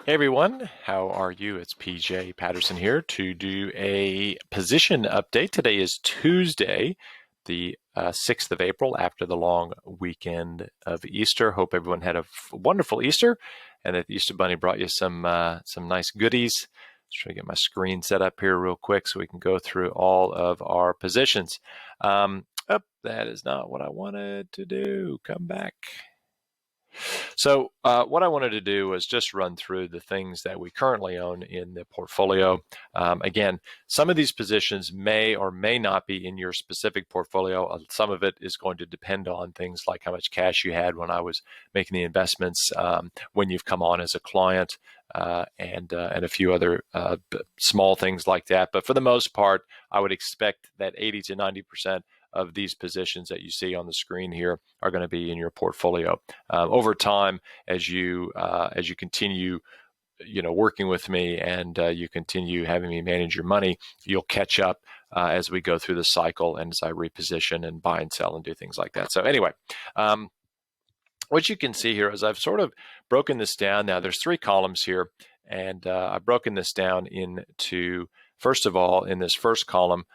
Hey everyone, how are you? It's PJ Patterson here to do a position update. Today is Tuesday, the 6th of April, after the long weekend of Easter. Hope everyone had a wonderful Easter and that the Easter Bunny brought you some nice goodies. Let's try to get my screen set up here real quick so we can go through all of our positions. That is not what I wanted to do. Come back. So what I wanted to do was just run through the things that we currently own in the portfolio. Again, some of these positions may or may not be in your specific portfolio. Some of it is going to depend on things like how much cash you had when I was making the investments, when you've come on as a client, and a few other small things like that. But for the most part, I would expect that 80 to 90% of these positions that you see on the screen here are going to be in your portfolio. Over time, as you continue, working with me and you continue having me manage your money, you'll catch up as we go through the cycle and as I reposition and buy and sell and do things like that. So anyway, what you can see here is I've sort of broken this down. Now there's three columns here, and I've broken this down into, first of all, in this first column,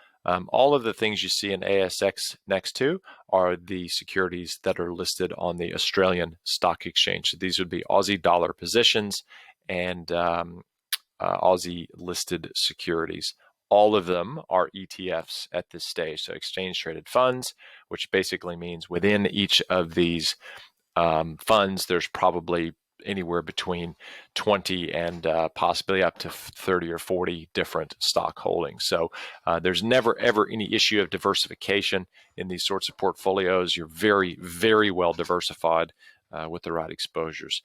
all of the things you see in ASX next to are the securities that are listed on the Australian Stock Exchange. So these would be Aussie dollar positions and Aussie listed securities. All of them are ETFs at this stage, so exchange traded funds, which basically means within each of these funds, there's probably anywhere between 20 and possibly up to 30 or 40 different stock holdings. So there's never, ever any issue of diversification in these sorts of portfolios. You're very, very well diversified with the right exposures.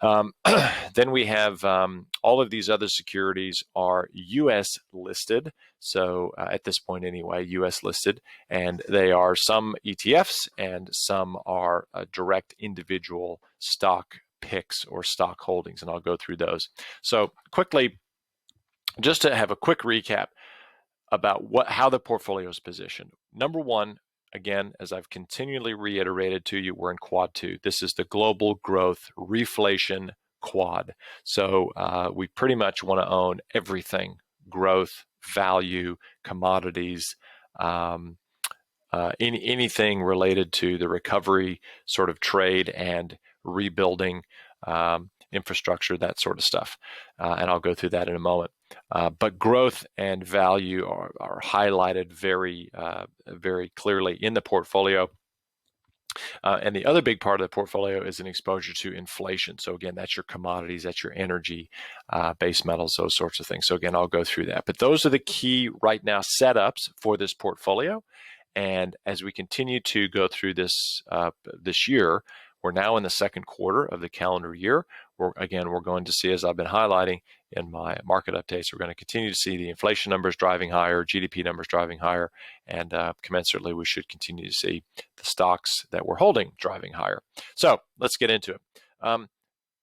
Then we have all of these other securities are U.S. listed. So at this point anyway, U.S. listed, and they are some ETFs and some are direct individual stock picks or stock holdings, and I'll go through those. So quickly, just to have a quick recap about how the portfolio is positioned. Number one, again, as I've continually reiterated to you, we're in quad two. This is the global growth reflation quad. So we pretty much want to own everything: growth, value, commodities, anything related to the recovery sort of trade and rebuilding, infrastructure, that sort of stuff. And I'll go through that in a moment. But growth and value are highlighted very, very clearly in the portfolio. And the other big part of the portfolio is an exposure to inflation. So again, that's your commodities, that's your energy, base metals, those sorts of things. So again, I'll go through that. But those are the key right now setups for this portfolio. And as we continue to go through this year, we're now in the second quarter of the calendar year. We're going to see, as I've been highlighting in my market updates, we're going to continue to see the inflation numbers driving higher, GDP numbers driving higher, and commensurately, we should continue to see the stocks that we're holding driving higher. So let's get into it.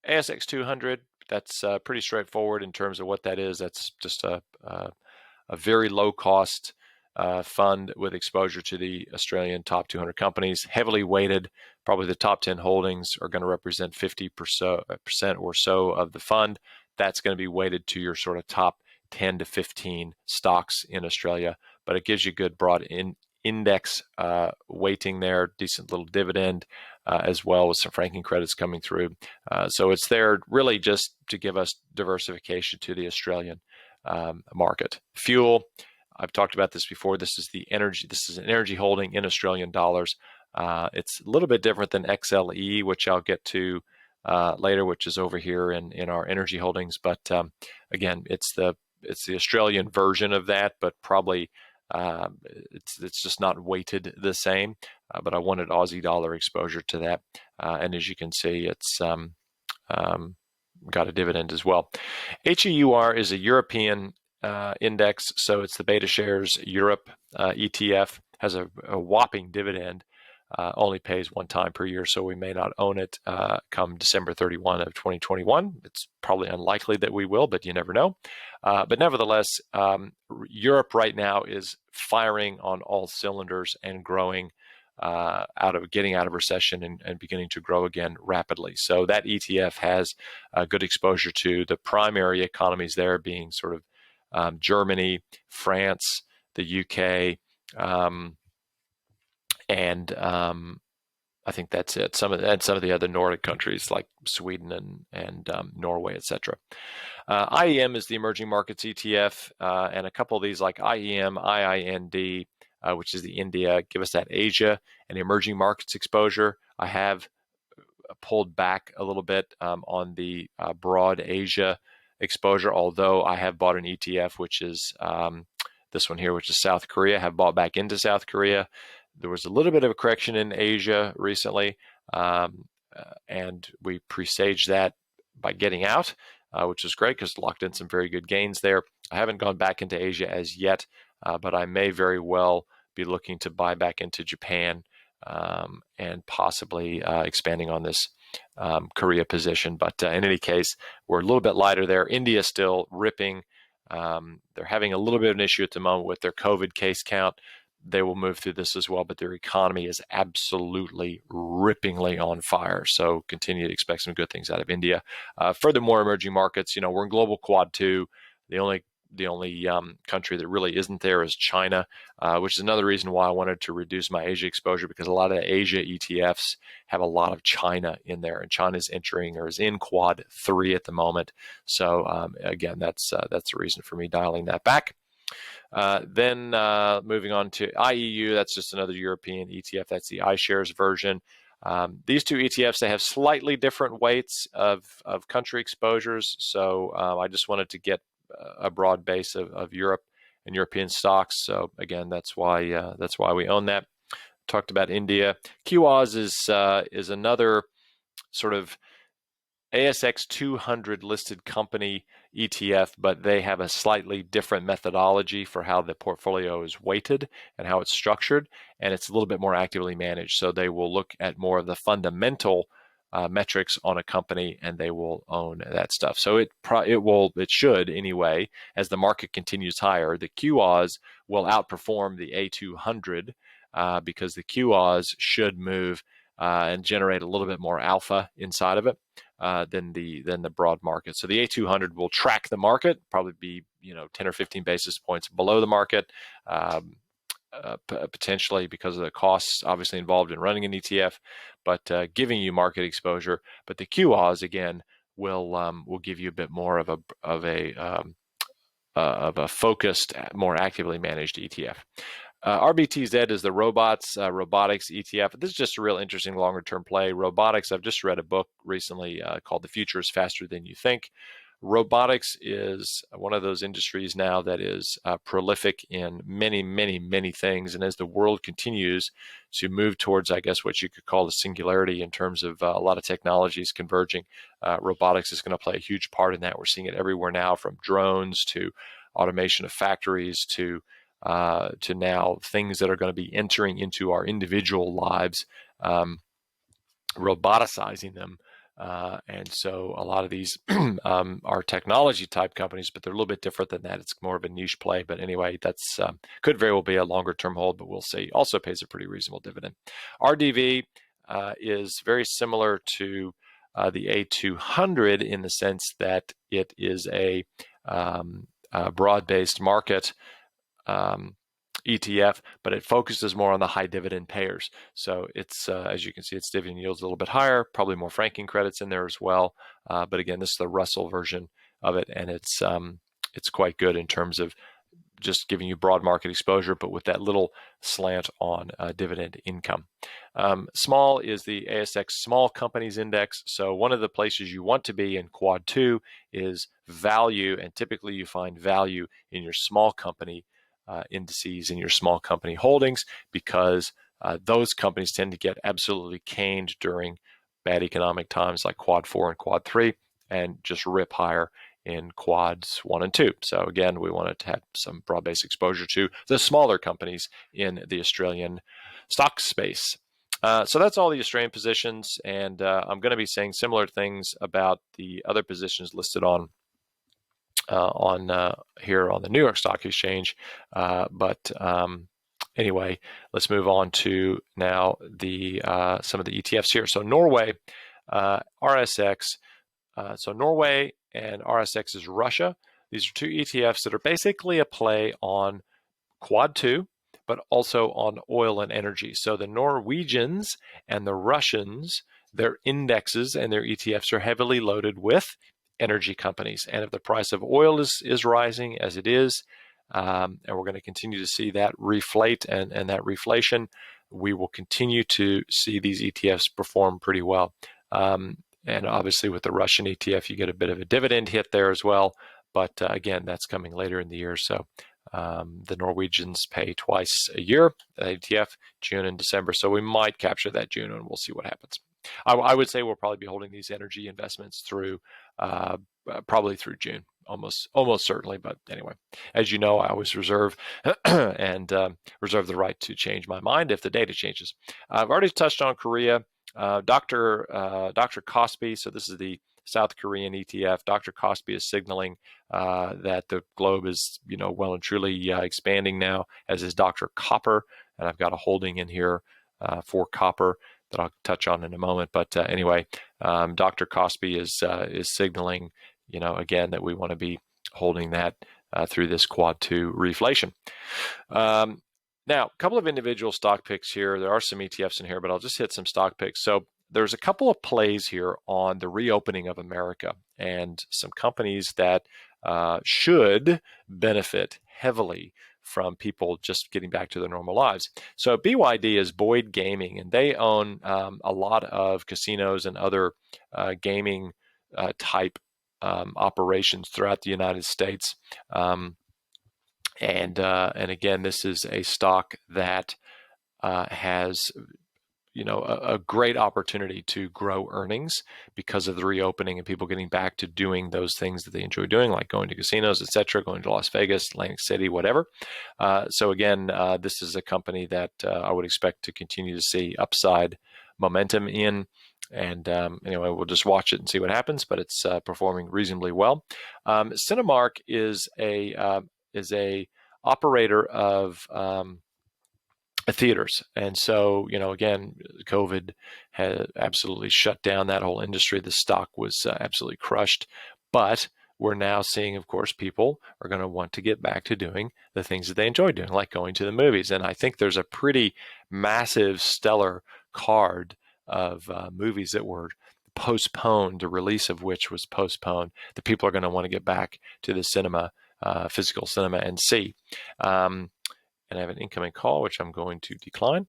ASX 200, that's pretty straightforward in terms of what that is. That's just a very low cost fund with exposure to the Australian top 200 companies, heavily weighted. Probably the top 10 holdings are going to represent 50% or so of the fund. That's going to be weighted to your sort of top 10 to 15 stocks in Australia, but it gives you good broad index weighting there, decent little dividend as well, with some franking credits coming through. So it's there really just to give us diversification to the Australian market. Fuel, I've talked about this before. This is the energy. This is an energy holding in Australian dollars. It's a little bit different than XLE, which I'll get to later, which is over here in our energy holdings. But again, it's the Australian version of that, but probably it's just not weighted the same. But I wanted Aussie dollar exposure to that, and as you can see, it's got a dividend as well. HEUR is a European index, so it's the Beta Shares Europe ETF. Has a whopping dividend, only pays one time per year, so we may not own it come December 31 of 2021. It's probably unlikely that we will, but you never know. But nevertheless, Europe right now is firing on all cylinders and growing getting out of recession and beginning to grow again rapidly. So that ETF has good exposure to the primary economies there being sort of Germany, France, the UK, and I think that's it. Some of the other Nordic countries like Sweden and Norway, etc. IEM is the emerging markets ETF, and a couple of these like IEM, IIND, which is the India, give us that Asia and emerging markets exposure. I have pulled back a little bit on the broad Asia exposure, although I have bought an ETF, which is this one here, which is South Korea. I have bought back into South Korea. There was a little bit of a correction in Asia recently, and we presaged that by getting out, which is great because locked in some very good gains there. I haven't gone back into Asia as yet, but I may very well be looking to buy back into Japan and possibly expanding on this Korea position. But in any case, we're a little bit lighter there. India still ripping. They're having a little bit of an issue at the moment with their COVID case count. They will move through this as well, but their economy is absolutely rippingly on fire. So continue to expect some good things out of India. Furthermore, emerging markets, we're in global quad 2. The only country that really isn't there is China, which is another reason why I wanted to reduce my Asia exposure, because a lot of the Asia ETFs have a lot of China in there, and China's entering or is in quad 3 at the moment. So again, that's the reason for me dialing that back. Then moving on to IEU, that's just another European ETF. That's the iShares version. These two ETFs, they have slightly different weights of country exposures. So I just wanted to get a broad base of Europe and European stocks. So again, that's why we own that. Talked about India. QOZ is another sort of ASX 200 listed company ETF, but they have a slightly different methodology for how the portfolio is weighted and how it's structured, and it's a little bit more actively managed. So they will look at more of the fundamental metrics on a company, and they will own that stuff. So it should anyway, as the market continues higher. The QOZ will outperform the A200 because the QOZ should move and generate a little bit more alpha inside of it than the broad market. So the A200 will track the market, probably be 10 or 15 basis points below the market, potentially because of the costs obviously involved in running an ETF, but giving you market exposure. But the QOZ again will give you a bit more of a focused, more actively managed ETF. RBTZ is the robotics ETF. This is just a real interesting longer-term play. Robotics, I've just read a book recently called The Future is Faster Than You Think. Robotics is one of those industries now that is prolific in many, many, many things. And as the world continues to move towards, I guess, what you could call the singularity in terms of a lot of technologies converging, robotics is going to play a huge part in that. We're seeing it everywhere now, from drones to automation of factories to now things that are going to be entering into our individual lives, roboticizing them. And so a lot of these are technology type companies, but they're a little bit different than that. It's more of a niche play. But anyway, that's could very well be a longer term hold, but we'll see. Also pays a pretty reasonable dividend. RDV is very similar to the A200 in the sense that it is a broad-based market ETF, but it focuses more on the high dividend payers. So it's, as you can see, its dividend yield's a little bit higher, probably more franking credits in there as well. But again, this is the Russell version of it, and it's quite good in terms of just giving you broad market exposure, but with that little slant on dividend income. Small is the ASX Small Companies Index. So one of the places you want to be in Quad 2 is value, and typically you find value in your small company indices in your small company holdings, because those companies tend to get absolutely caned during bad economic times like Quad 4 and Quad 3, and just rip higher in Quads 1 and 2. So again, we wanted to have some broad-based exposure to the smaller companies in the Australian stock space. So that's all the Australian positions, and I'm going to be saying similar things about the other positions listed on here on the New York Stock Exchange, but Anyway, let's move on to now the some of the ETFs here. So Norway, RSX. So Norway and RSX is Russia. These are two ETFs that are basically a play on Quad 2, but also on oil and energy. So the Norwegians and the Russians, their indexes and their ETFs are heavily loaded with energy companies. And if the price of oil is rising, as it is, and we're going to continue to see that reflate and that reflation, we will continue to see these ETFs perform pretty well. And obviously with the Russian ETF, you get a bit of a dividend hit there as well. But again, that's coming later in the year. So the Norwegians pay twice a year, ETF, June and December. So we might capture that June, and we'll see what happens. I would say we'll probably be holding these energy investments through probably through June, almost certainly. But anyway, as you know, I always reserve and reserve the right to change my mind if the data changes. I've already touched on Korea. Dr. Kospi, so this is the South Korean ETF. Dr. Kospi is signaling that the globe is, well and truly expanding now, as is Dr. Copper, and I've got a holding in here for copper that I'll touch on in a moment. But anyway, Dr. Kospi is signaling, again, that we want to be holding that through this quad 2 reflation. Now, a couple of individual stock picks here. There are some ETFs in here, but I'll just hit some stock picks. So there's a couple of plays here on the reopening of America and some companies that should benefit heavily from people just getting back to their normal lives. So BYD is Boyd Gaming, and they own a lot of casinos and other gaming type operations throughout the United States. And again, this is a stock that has a great opportunity to grow earnings because of the reopening and people getting back to doing those things that they enjoy doing, like going to casinos, etc., going to Las Vegas, Atlantic City, whatever. So again, this is a company that I would expect to continue to see upside momentum in. And anyway, we'll just watch it and see what happens, but it's performing reasonably well. Cinemark is a operator of theaters. And so, again, COVID had absolutely shut down that whole industry. The stock was absolutely crushed. But we're now seeing, of course, people are going to want to get back to doing the things that they enjoy doing, like going to the movies. And I think there's a pretty massive, stellar card of movies that were postponed, the release of which was postponed, that people are going to want to get back to the cinema, physical cinema, and see. And I have an incoming call, which I'm going to decline.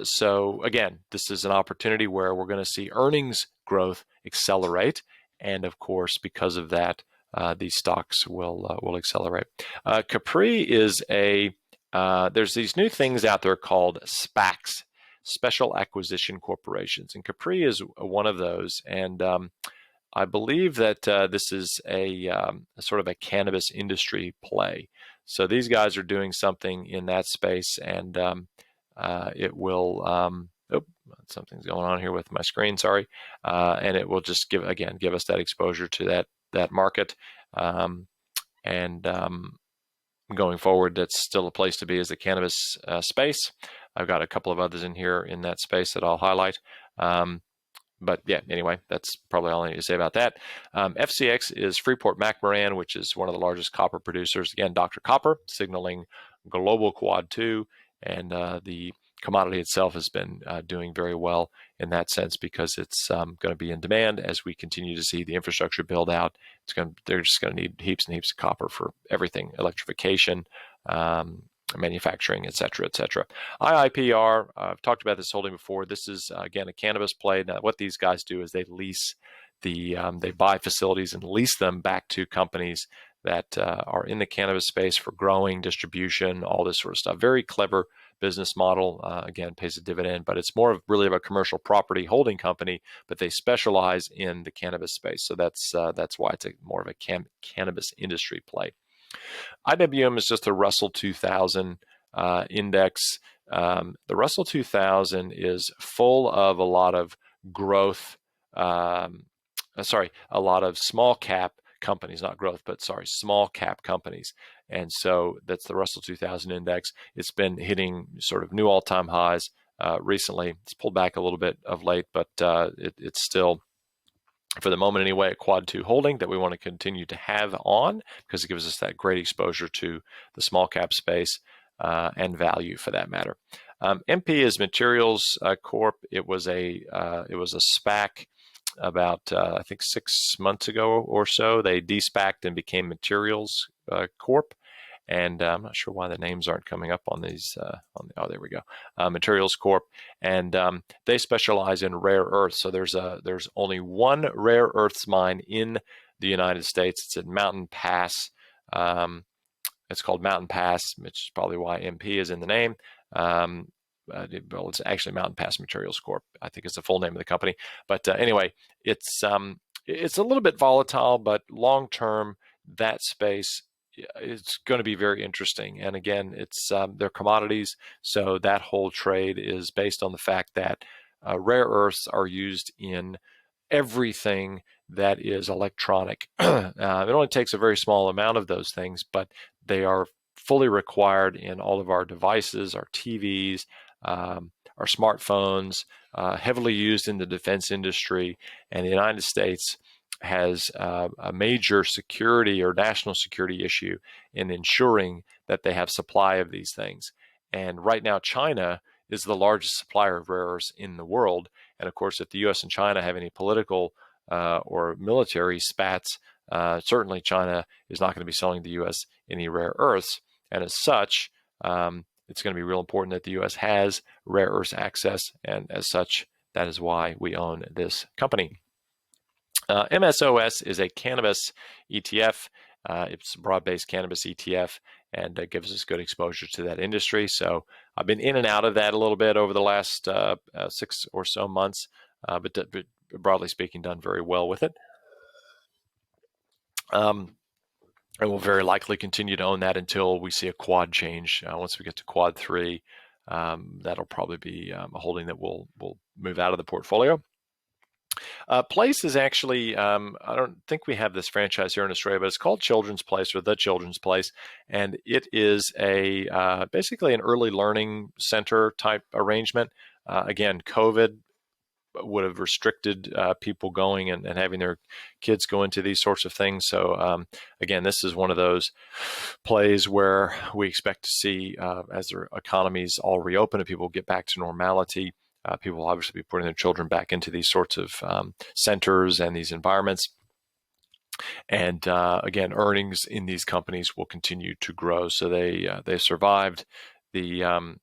So again, this is an opportunity where we're going to see earnings growth accelerate. And of course, because of that, these stocks will accelerate. Capri is there's these new things out there called SPACs, Special Acquisition Corporations. And Capri is one of those. And I believe that this is a sort of a cannabis industry play. So these guys are doing something in that space, and it will. Something's going on here with my screen. Sorry, and it will just give us that exposure to that market, and going forward, that's still a place to be, is the cannabis space. I've got a couple of others in here in that space that I'll highlight. But yeah, anyway, that's probably all I need to say about that. FCX is Freeport-McMoRan, which is one of the largest copper producers. Again, Dr. Copper signaling global quad 2, and the commodity itself has been doing very well in that sense because it's going to be in demand as we continue to see the infrastructure build out. They're just going to need heaps and heaps of copper for everything, electrification, manufacturing, et cetera, et cetera. IIPR, I've talked about this holding before. This is, again, a cannabis play. Now, what these guys do is they lease they buy facilities and lease them back to companies that are in the cannabis space for growing, distribution, all this sort of stuff. Very clever business model. Again, pays a dividend, but it's more of really of a commercial property holding company, but they specialize in the cannabis space. So that's why it's more of a cannabis industry play. IWM is just the Russell 2000 index. The Russell 2000 is full of a lot of growth, a lot of small cap companies, not growth, but sorry, small cap companies. And so that's the Russell 2000 index. It's been hitting sort of new all-time highs recently. It's pulled back a little bit of late, but it's still, for the moment anyway, a quad 2 holding that we want to continue to have on, because it gives us that great exposure to the small cap space and value for that matter. MP is Materials Corp. It was a SPAC about I think 6 months ago or so. They de-SPACed and became Materials Corp. And I'm not sure why the names aren't coming up on these. Oh, there we go. Materials Corp. And they specialize in rare earths. So there's only one rare earths mine in the United States. It's at Mountain Pass. It's called Mountain Pass, which is probably why MP is in the name. Well, it's actually Mountain Pass Materials Corp. I think it's the full name of the company. But anyway, it's a little bit volatile, but long term, that space, it's going to be very interesting. And again, it's they're commodities, so that whole trade is based on the fact that rare earths are used in everything that is electronic. It only takes a very small amount of those things, but they are fully required in all of our devices, our TVs, our smartphones, heavily used in the defense industry. And the United States has a major security or national security issue in ensuring that they have supply of these things. And right now, China is the largest supplier of rare earths in the world. And of course, if the U.S. and China have any political or military spats, certainly China is not going to be selling the U.S. any rare earths. And as such, it's going to be real important that the U.S. has rare earths access. And as such, that is why we own this company. MSOS is a cannabis ETF. It's a broad-based cannabis ETF, and gives us good exposure to that industry. So I've been in and out of that a little bit over the last 6 or so months, but broadly speaking, done very well with it. And we'll very likely continue to own that until we see a quad change. Once we get to quad 3, that'll probably be a holding that will move out of the portfolio. Place is actually, I don't think we have this franchise here in Australia, but it's called Children's Place, or The Children's Place. And it is basically an early learning center type arrangement. Again, COVID would have restricted people going and having their kids go into these sorts of things. So again, this is one of those plays where we expect to see, as their economies all reopen and people get back to normality, people will obviously be putting their children back into these sorts of centers and these environments. And again, earnings in these companies will continue to grow. So they survived the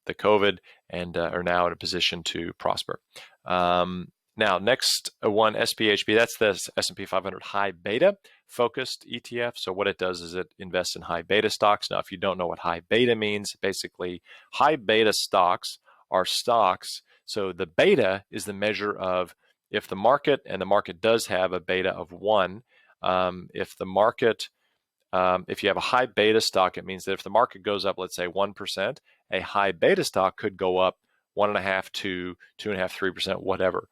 COVID and are now in a position to prosper. Now, next one, SPHB, that's the S&P 500 high beta focused ETF. So what it does is it invests in high beta stocks. Now, if you don't know what high beta means, basically high beta stocks are stocks. So the beta is the measure of if the market, and the market does have a beta of 1, if the market, if you have a high beta stock, it means that if the market goes up, let's say 1%, a high beta stock could go up 1.5 to 2.5, 3%, whatever.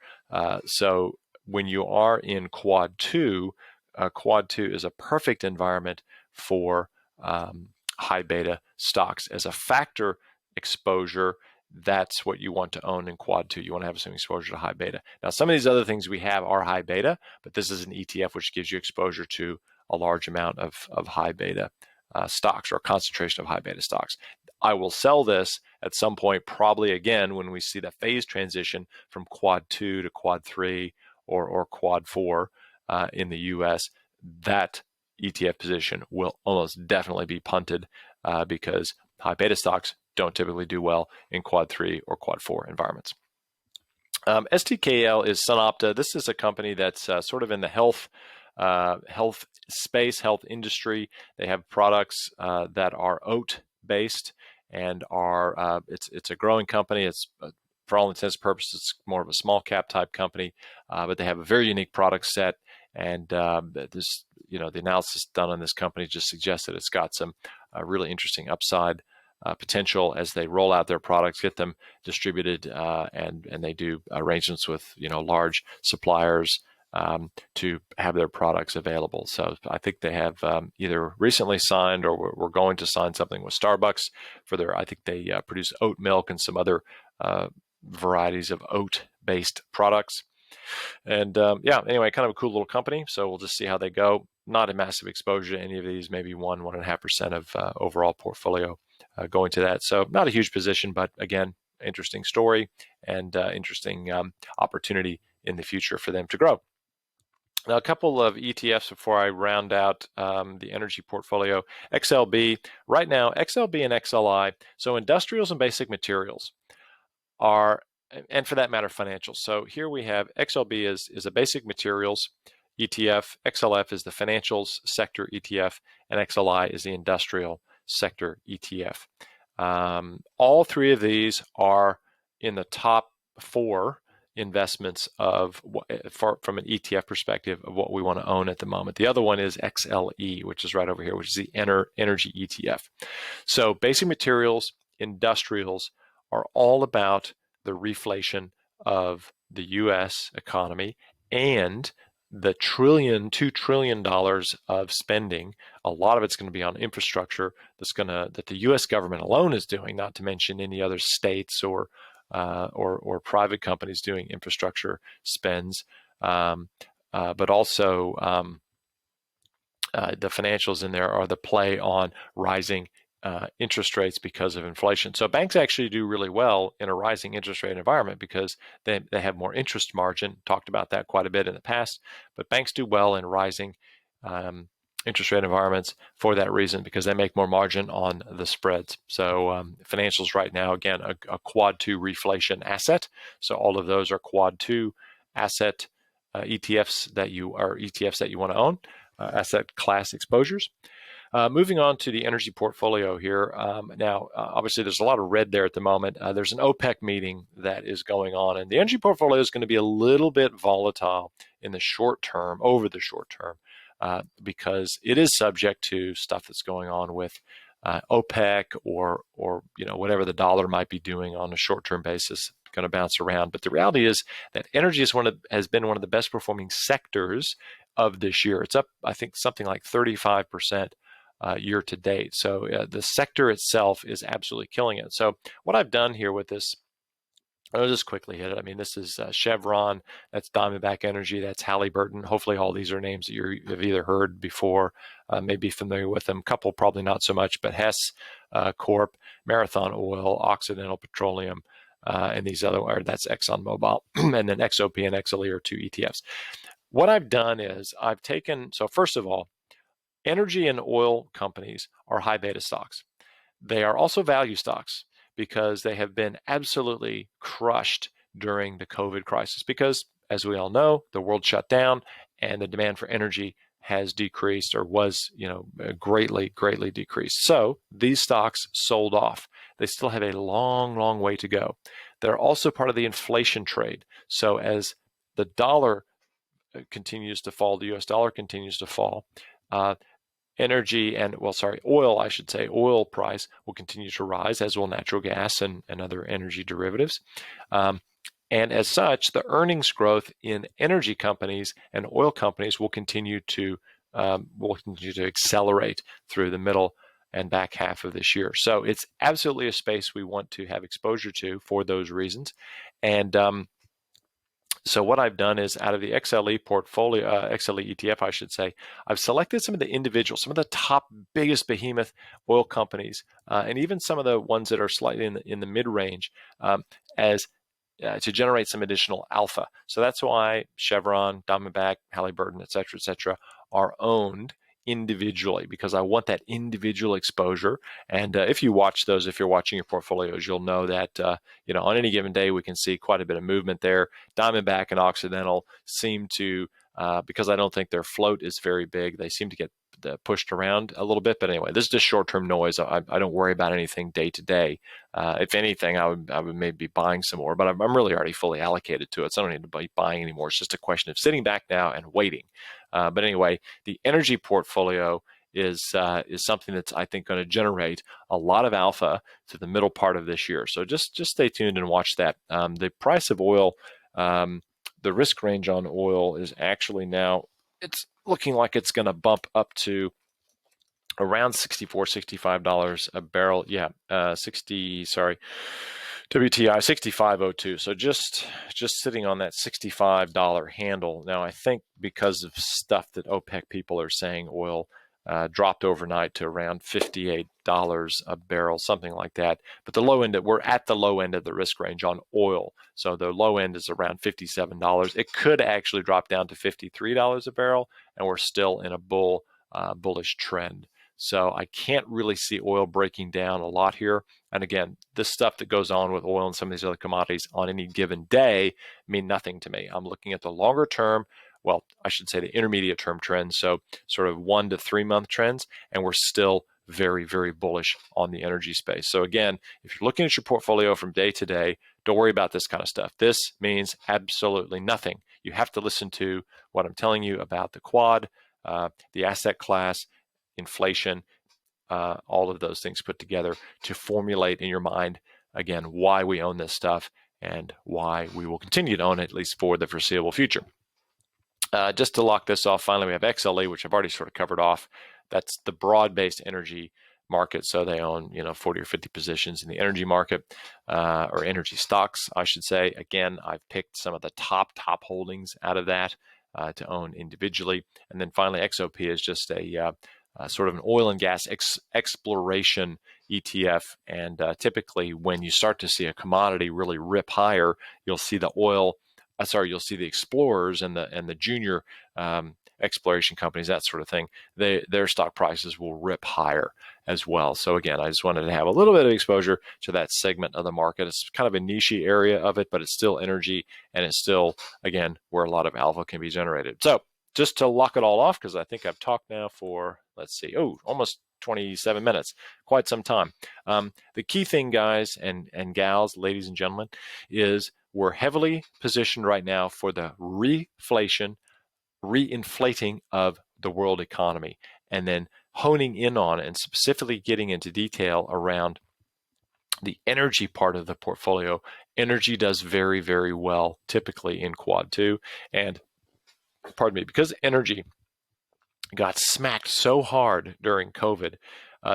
So when you are in quad 2, quad 2 is a perfect environment for high beta stocks. As a factor exposure, that's what you want to own in quad 2. You want to have some exposure to high beta. Now, some of these other things we have are high beta, but this is an ETF which gives you exposure to a large amount of high beta stocks, or a concentration of high beta stocks. I will sell this at some point, probably again, when we see the phase transition from quad 2 to quad 3 or quad 4 in the US. That ETF position will almost definitely be punted because high beta stocks don't typically do well in quad 3 or quad 4 environments. STKL is SunOpta. This is a company that's sort of in the health space, health industry. They have products that are oat based and are it's a growing company. It's for all intents and purposes, it's more of a small cap type company, but they have a very unique product set. And this, the analysis done on this company just suggests that it's got some really interesting upside potential as they roll out their products, get them distributed, and they do arrangements with large suppliers to have their products available. So I think they have either recently signed or we're going to sign something with Starbucks for their, I think they produce oat milk and some other varieties of oat-based products. And yeah, anyway, kind of a cool little company. So we'll just see how they go. Not a massive exposure to any of these, maybe 1.5% of overall portfolio going to that. So not a huge position, but again, interesting story and interesting opportunity in the future for them to grow. Now, a couple of ETFs before I round out the energy portfolio. XLB, right now, XLB and XLI, so industrials and basic materials are, and for that matter, financials. So here we have XLB is a basic materials ETF, XLF is the financials sector ETF, and XLI is the industrial sector ETF. All three of these are in the top 4 investments of from an ETF perspective of what we want to own at the moment. The other one is XLE, which is right over here, which is the energy ETF. So basic materials, industrials are all about the reflation of the U.S. economy and the $2 trillion of spending. A lot of it's going to be on infrastructure that the U.S. government alone is doing, not to mention any other states or private companies doing infrastructure spends, but also the financials in there are the play on rising interest rates because of inflation. So banks actually do really well in a rising interest rate environment because they have more interest margin. Talked about that quite a bit in the past, but banks do well in rising interest rate environments for that reason, because they make more margin on the spreads. So financials right now, again, a quad 2 reflation asset. So all of those are quad 2 asset ETFs that you want to own, asset class exposures. Moving on to the energy portfolio here. Now, obviously, there's a lot of red there at the moment. There's an OPEC meeting that is going on, and the energy portfolio is going to be a little bit volatile in the short term, over the short term, because it is subject to stuff that's going on with OPEC or whatever the dollar might be doing on a short-term basis. Going to bounce around, but the reality is that energy has been one of the best performing sectors of this year. It's up, I think, something like 35%. Year to date. So the sector itself is absolutely killing it. So what I've done here with this, I'll just quickly hit it. I mean, this is Chevron, that's Diamondback Energy, that's Halliburton. Hopefully all these are names that you've either heard before, maybe familiar with them. A couple probably not so much, but Hess Corp, Marathon Oil, Occidental Petroleum, and these other, that's ExxonMobil, and then XOP and XLE are 2 ETFs. What I've done is I've taken, so first of all, energy and oil companies are high beta stocks. They are also value stocks because they have been absolutely crushed during the COVID crisis because, as we all know, the world shut down and the demand for energy has decreased or was, greatly decreased. So these stocks sold off. They still have a long way to go. They're also part of the inflation trade. So as the dollar continues to fall, the US dollar continues to fall, oil price will continue to rise, as will natural gas and other energy derivatives. And as such, the earnings growth in energy companies and oil companies will continue to accelerate through the middle and back half of this year. So it's absolutely a space we want to have exposure to for those reasons. And so what I've done is, out of the XLE portfolio, XLE ETF, I should say, I've selected some of the individuals, some of the top biggest behemoth oil companies, and even some of the ones that are slightly in the mid-range, as to generate some additional alpha. So that's why Chevron, Diamondback, Halliburton, et cetera, are owned individually, because I want that individual exposure. And if you're watching your portfolios, you'll know that on any given day we can see quite a bit of movement there. Diamondback and Occidental seem to, because I don't think their float is very big, they seem to get pushed around a little bit. But anyway, this is just short-term noise. I don't worry about anything day to day. If anything, I would maybe be buying some more, but I'm really already fully allocated to it, so I don't need to be buying anymore. It's just a question of sitting back now and waiting. But anyway, the energy portfolio is something that's, I think, going to generate a lot of alpha to the middle part of this year. So just stay tuned and watch that. The price of oil the risk range on oil is actually now, it's looking like it's going to bump up to around $64, $65 a barrel. Yeah, 60, sorry, WTI 65.02. So just sitting on that $65 handle. Now, I think because of stuff that OPEC people are saying, oil dropped overnight to around $58 a barrel, something like that. But the low end, we're at the low end of the risk range on oil. So the low end is around $57. It could actually drop down to $53 a barrel, and we're still in a bullish trend. So I can't really see oil breaking down a lot here. And again, this stuff that goes on with oil and some of these other commodities on any given day mean nothing to me. I'm looking at the longer term, well, I should say the intermediate term trends, so sort of 1 to 3 month trends, and we're still very, very bullish on the energy space. So again, if you're looking at your portfolio from day to day, don't worry about this kind of stuff. This means absolutely nothing. You have to listen to what I'm telling you about the quad, the asset class, inflation, all of those things put together to formulate in your mind, again, why we own this stuff and why we will continue to own it, at least for the foreseeable future. Just to lock this off, finally, we have XLE, which I've already sort of covered off. That's the broad-based energy market. So they own, 40 or 50 positions in the energy market, or energy stocks, I should say. Again, I've picked some of the top holdings out of that to own individually. And then finally, XOP is just a sort of an oil and gas exploration ETF. And typically, when you start to see a commodity really rip higher, you'll see the you'll see the explorers and the junior exploration companies, that sort of thing. Their stock prices will rip higher as well. So again, I just wanted to have a little bit of exposure to that segment of the market. It's kind of a niche area of it, but it's still energy, and it's still, again, where a lot of alpha can be generated. So just to lock it all off, because I think I've talked now for, let's see, almost 27 minutes, quite some time. The key thing, guys and gals, ladies and gentlemen, is we're heavily positioned right now for the reinflating of the world economy, and then honing in on and specifically getting into detail around the energy part of the portfolio. Energy does very, very well typically in Quad 2, and because energy got smacked so hard during COVID,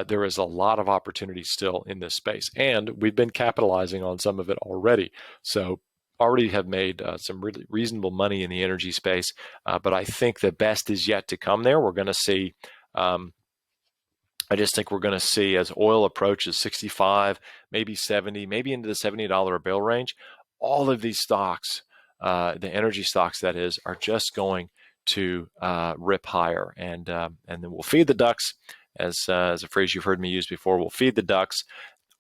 there is a lot of opportunity still in this space, and we've been capitalizing on some of it already. So already have made some really reasonable money in the energy space, but I think the best is yet to come there. We're going to see, I just think we're going to see, as oil approaches 65, maybe 70, maybe into the $70 a barrel range, all of these stocks, the energy stocks that is, are just going to rip higher, and then we'll feed the ducks, as a phrase you've heard me use before. We'll feed the ducks,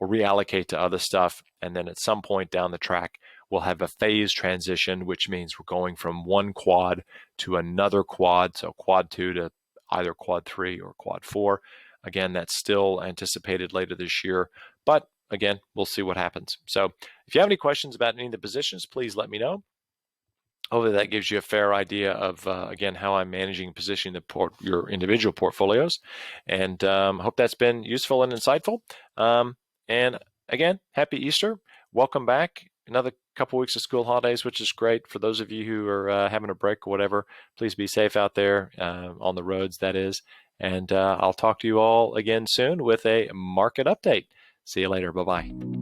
we'll reallocate to other stuff, and then at some point down the track, we'll have a phase transition, which means we're going from one quad to another quad, so Quad 2 to either Quad 3 or Quad 4. Again, that's still anticipated later this year, but again, we'll see what happens. So if you have any questions about any of the positions, please let me know. Hopefully that gives you a fair idea of, again, how I'm managing and positioning your individual portfolios. And hope that's been useful and insightful. And again, happy Easter. Welcome back. Another couple weeks of school holidays, which is great. For those of you who are having a break or whatever, please be safe out there on the roads, that is. And I'll talk to you all again soon with a market update. See you later. Bye-bye.